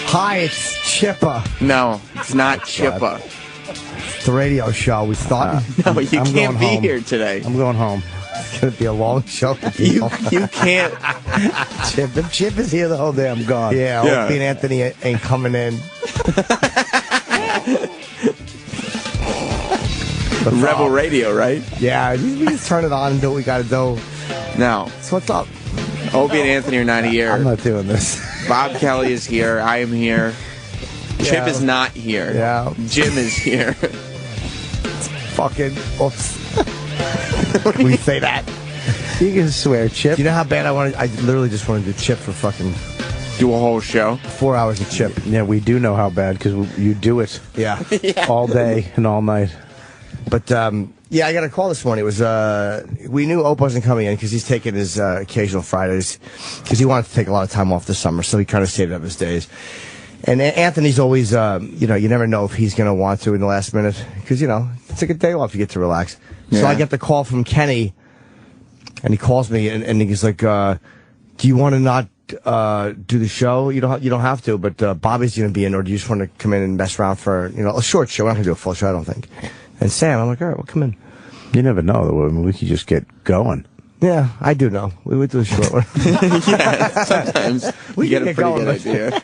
Hi, it's Chippa. No, it's not Chippa. It's the radio show. We thought. No, you I'm can't going be home. here today. I'm going home. It's going to be a long show. You can't. Chip. If Chip is here the whole day, I'm gone. Yeah, Opie and Anthony ain't coming in. Rebel Radio, right? Yeah, we just turn it on and do what we got to do. No. So what's up? Opie and Anthony are not here. I'm not doing this. Bob Kelly is here. I am here. Chip is not here. Yeah. Jim is here. Fucking. Oops. Can we say that? You can swear, Chip. Do you know how bad I wanted? I literally just wanted to do Chip for fucking Do a whole show. 4 hours of Chip. Yeah, we do know how bad because you do it Yeah. all day and all night. But, yeah, I got a call this morning. It was, we knew Ope wasn't coming in because he's taking his occasional Fridays because he wanted to take a lot of time off this summer, so he kind of saved up his days. And Anthony's always, you never know if he's going to want to in the last minute because, it's like a day off. You get to relax. Yeah. So I get the call from Kenny, and he calls me, and he's like, do you want to not do the show? You don't have to, but Bobby's going to be in, or do you just want to come in and mess around for, a short show? We're not going to do a full show, I don't think. And Sam, I'm like, all right, well, come in. You never know. I mean, we could just get going. Yeah, I do know. We would do a short one. Yeah, sometimes we get a pretty good idea.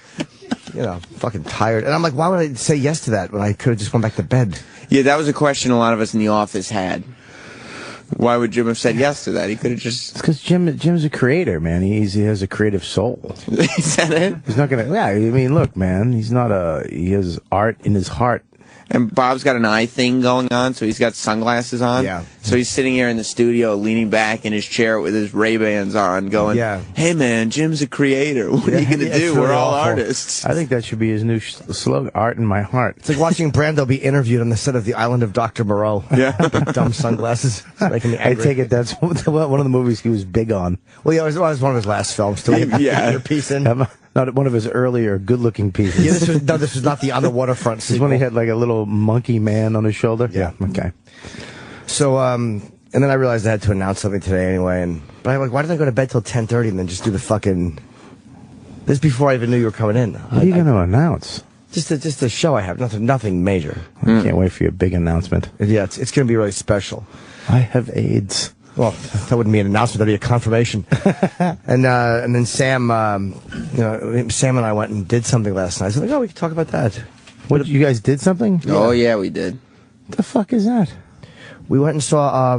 Fucking tired. And I'm like, why would I say yes to that when I could have just went back to bed? Yeah, that was a question a lot of us in the office had. Why would Jim have said yes to that? He could have just... It's because Jim's a creator, man. He has a creative soul. Is that it? He's not going to... Yeah, I mean, look, man. He has art in his heart. And Bob's got an eye thing going on, so he's got sunglasses on. Yeah. So he's sitting here in the studio, leaning back in his chair with his Ray-Bans on, going, hey, man, Jim's a creator. What are you going to do? We're all artists. I think that should be his new slogan, Art in My Heart. It's like watching Brando be interviewed on the set of The Island of Dr. Moreau. Yeah. Big dumb sunglasses. It's making me angry. I take it that's one of the movies he was big on. Well, yeah, it was one of his last films. Too. Yeah. Earpiece in. Not one of his earlier good-looking pieces. Yeah, this was not the On the Waterfront This is sequel. when he had like a little monkey man on his shoulder? Yeah. Okay. So, and then I realized I had to announce something today anyway, but I'm like, why did I go to bed till 10:30 and then just do the fucking... This is before I even knew you were coming in. What are you going to announce? Just a show I have, nothing major. I can't wait for your big announcement. Yeah, it's going to be really special. I have AIDS. Well, that wouldn't be an announcement, that'd be a confirmation. And then Sam, Sam and I went and did something last night. So I was like, we can talk about that. What, you guys did something? Oh, yeah, we did. What the fuck is that? We went and saw,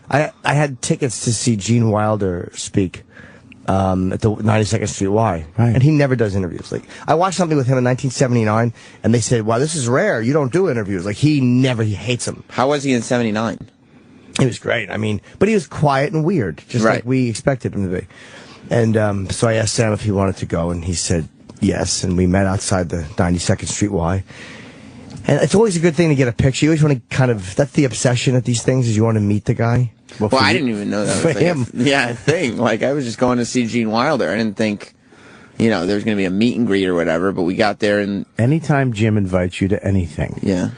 I had tickets to see Gene Wilder speak at the 92nd Street Y. Right. And he never does interviews. Like, I watched something with him in 1979, and they said, wow, this is rare. You don't do interviews. Like, he hates them. How was he in 79? He was great. I mean, but he was quiet and weird, just like we expected him to be. And so I asked Sam if he wanted to go, and he said yes. And we met outside the 92nd Street Y. And it's always a good thing to get a picture. You always want to that's the obsession at these things, is you want to meet the guy. Well, I didn't even know that was him. a thing. Like, I was just going to see Gene Wilder. I didn't think, there was going to be a meet and greet or whatever, but we got there and... Anytime Jim invites you to anything... Yeah.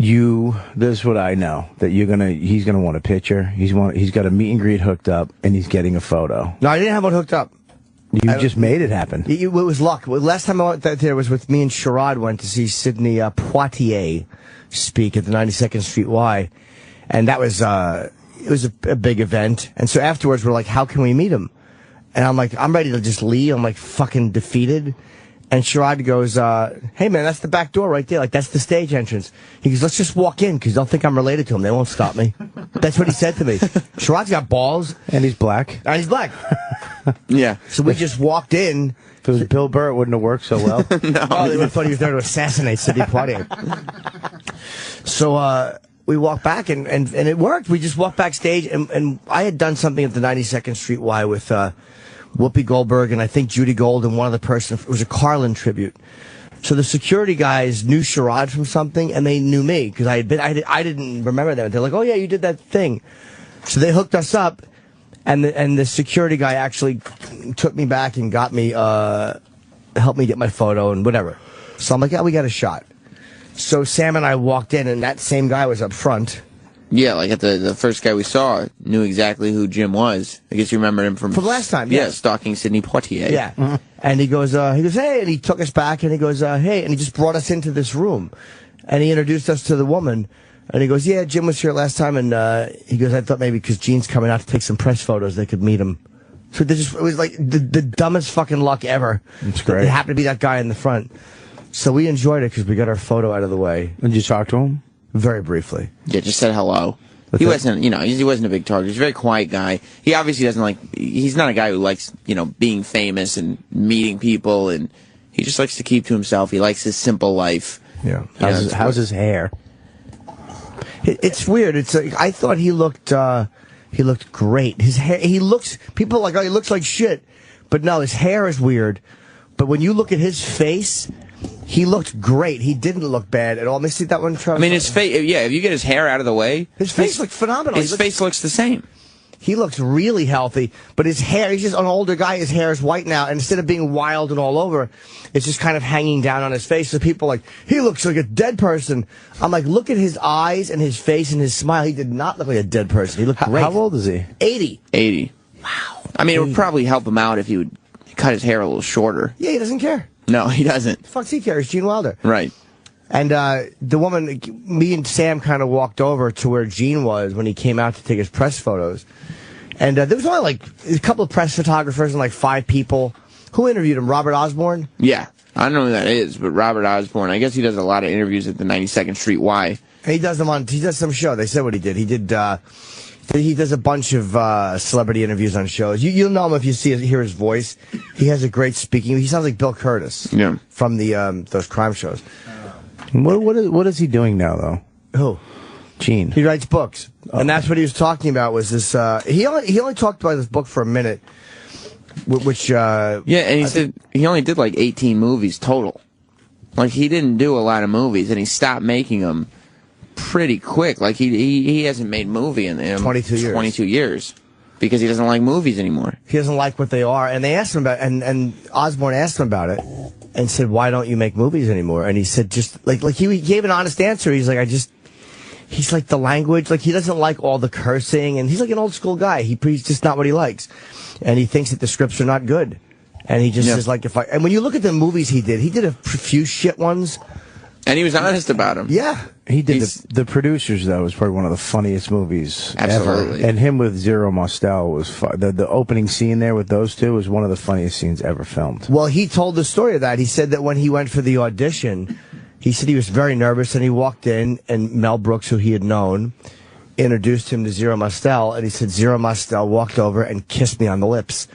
This is what I know, that he's gonna want a picture. He's got a meet and greet hooked up, and he's getting a photo. No, I didn't have one hooked up. You just made it happen. It was luck. Last time I went there was with me and Sherrod went to see Sidney Poitier speak at the 92nd Street Y, and that was it was a big event. And so afterwards we're like, how can we meet him? And I'm like, I'm ready to just leave. I'm like fucking defeated. And Sherrod goes, hey, man, that's the back door right there. Like, that's the stage entrance. He goes, let's just walk in because they'll think I'm related to him. They won't stop me. That's what he said to me. Sherrod's got balls. And he's black. And he's black. Yeah. So we just walked in. If it was Bill Burr, it wouldn't have worked so well. No. Oh, they would have thought he was there to assassinate Sidney Poitier. So we walked back, and it worked. We just walked backstage, and I had done something at the 92nd Street Y with... Whoopi Goldberg and I think Judy Gold and one other person. It was a Carlin tribute. So the security guys knew Sherrod from something, and they knew me because I didn't remember them. They're like, "Oh yeah, you did that thing." So they hooked us up, and the security guy actually took me back and got me helped me get my photo and whatever. So I'm like, "Yeah, we got a shot." So Sam and I walked in, and that same guy was up front, Yeah, like at the first guy we saw knew exactly who Jim was. I guess you remember him from last time. Yeah, stalking Sidney Poitier. Yeah, and he goes, hey, and he took us back, and he goes, hey, and he just brought us into this room, and he introduced us to the woman, and he goes, yeah, Jim was here last time, and he goes, I thought maybe because Gene's coming out to take some press photos, they could meet him. So it was like the dumbest fucking luck ever. That's great. It happened to be that guy in the front, so we enjoyed it because we got our photo out of the way. Did you talk to him? Very briefly. Yeah, just said hello. He wasn't a big talker. He's a very quiet guy. He obviously he's not a guy who likes, being famous and meeting people, and he just likes to keep to himself. He likes his simple life. Yeah. How's his hair? It's weird. It's I thought he looked great. His hair, people are like, oh, he looks like shit. But no, his hair is weird. But when you look at his face, he looked great. He didn't look bad at all. Let me see that one, Travis. I mean, his face, yeah, if you get his hair out of the way. His face looks phenomenal. His face looks the same. He looks really healthy, but his hair, he's just an older guy. His hair is white now, and instead of being wild and all over, it's just kind of hanging down on his face. So people are like, he looks like a dead person. I'm like, look at his eyes and his face and his smile. He did not look like a dead person. He looked great. How old is he? 80. 80. Wow. I mean, it would probably help him out if he would cut his hair a little shorter. Yeah, he doesn't care. No, he doesn't. The fuck's he care? He's Gene Wilder. Right. And the woman, me and Sam kind of walked over to where Gene was when he came out to take his press photos. And there was only like a couple of press photographers and like 5 people. Who interviewed him? Robert Osborne? Yeah. I don't know who that is, but Robert Osborne. I guess he does a lot of interviews at the 92nd Street Y. And he does some show. They said what he did. He does a bunch of celebrity interviews on shows. You'll know him if you hear his voice. He has a great speaking. He sounds like Bill Curtis. Yeah. From those crime shows. What is he doing now, though? Who? Gene. He writes books, and that's what he was talking about. Was this? He only talked about this book for a minute, which. Yeah, and he said he only did like 18 movies total. Like he didn't do a lot of movies, and he stopped making them pretty quick. Like he hasn't made movie in 22 years. 22 years. Because he doesn't like movies anymore. He doesn't like what they are, and they asked him about, and Osborne asked him about it, and said, "Why don't you make movies anymore?" And he said, "Just like he gave an honest answer. He's like, he's like the language, like he doesn't like all the cursing, and he's like an old school guy. He's just not what he likes, and he thinks that the scripts are not good, and he just is like, and when you look at the movies he did a few shit ones." And he was honest about him. Yeah. He did the Producers, though, was probably one of the funniest movies Absolutely. ever. And him with Zero Mostel was the opening scene there with those two was one of the funniest scenes ever filmed. Well, he told the story of that. He said that when he went for the audition, he said he was very nervous, and he walked in, and Mel Brooks, who he had known, introduced him to Zero Mostel, and he said Zero Mostel walked over and kissed me on the lips.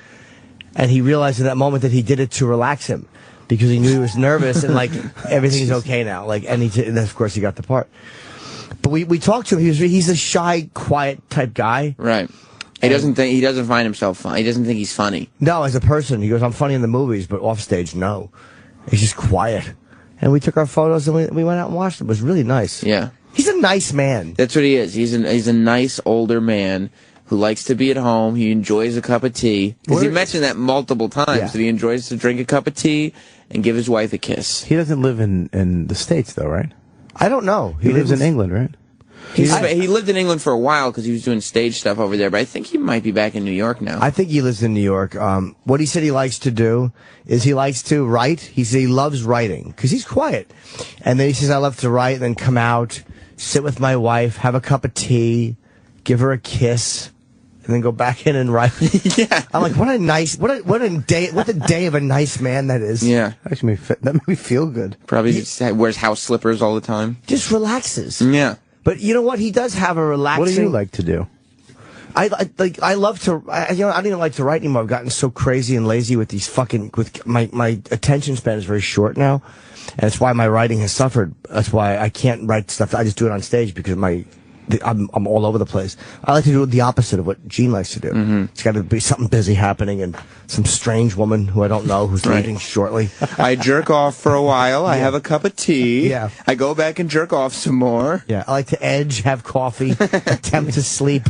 And he realized in that moment that he did it to relax him. Because he knew he was nervous and like everything's okay now, and of course he got the part. But we talked to him. He's a shy, quiet type guy. Right. He doesn't find himself funny. He doesn't think he's funny. No, as a person, he goes, "I'm funny in the movies, but off stage, no." He's just quiet. And we took our photos and we went out and watched it. It was really nice. Yeah. He's a nice man. That's what he is. He's a nice older man who likes to be at home. He enjoys a cup of tea. Because he mentioned that multiple times, that he enjoys to drink a cup of tea and give his wife a kiss. He doesn't live in the States, though, right? I don't know. He lives in England, right? He lived in England for a while because he was doing stage stuff over there, but I think he might be back in New York now. I think he lives in New York. What he said he likes to do is he likes to write. He said he loves writing because he's quiet. And then he says, "I love to write and then come out, sit with my wife, have a cup of tea, give her a kiss, and then go back in and write." Yeah. I'm like, what a day of a nice man that is. Yeah. That made me feel good. Probably just wears house slippers all the time. Just relaxes. Yeah. But you know what? He does have a relaxing. What do you like to do? I love to. I don't even like to write anymore. I've gotten so crazy and lazy with my attention span is very short now, and that's why my writing has suffered. That's why I can't write stuff. I just do it on stage because I'm all over the place. I like to do the opposite of what Gene likes to do. It's got to be something busy happening and some strange woman who I don't know who's leaving shortly. I jerk off for a while. I have a cup of tea. Yeah. I go back and jerk off some more. Yeah, I like to edge, have coffee, attempt to sleep,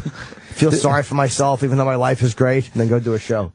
feel sorry for myself even though my life is great, and then go do a show.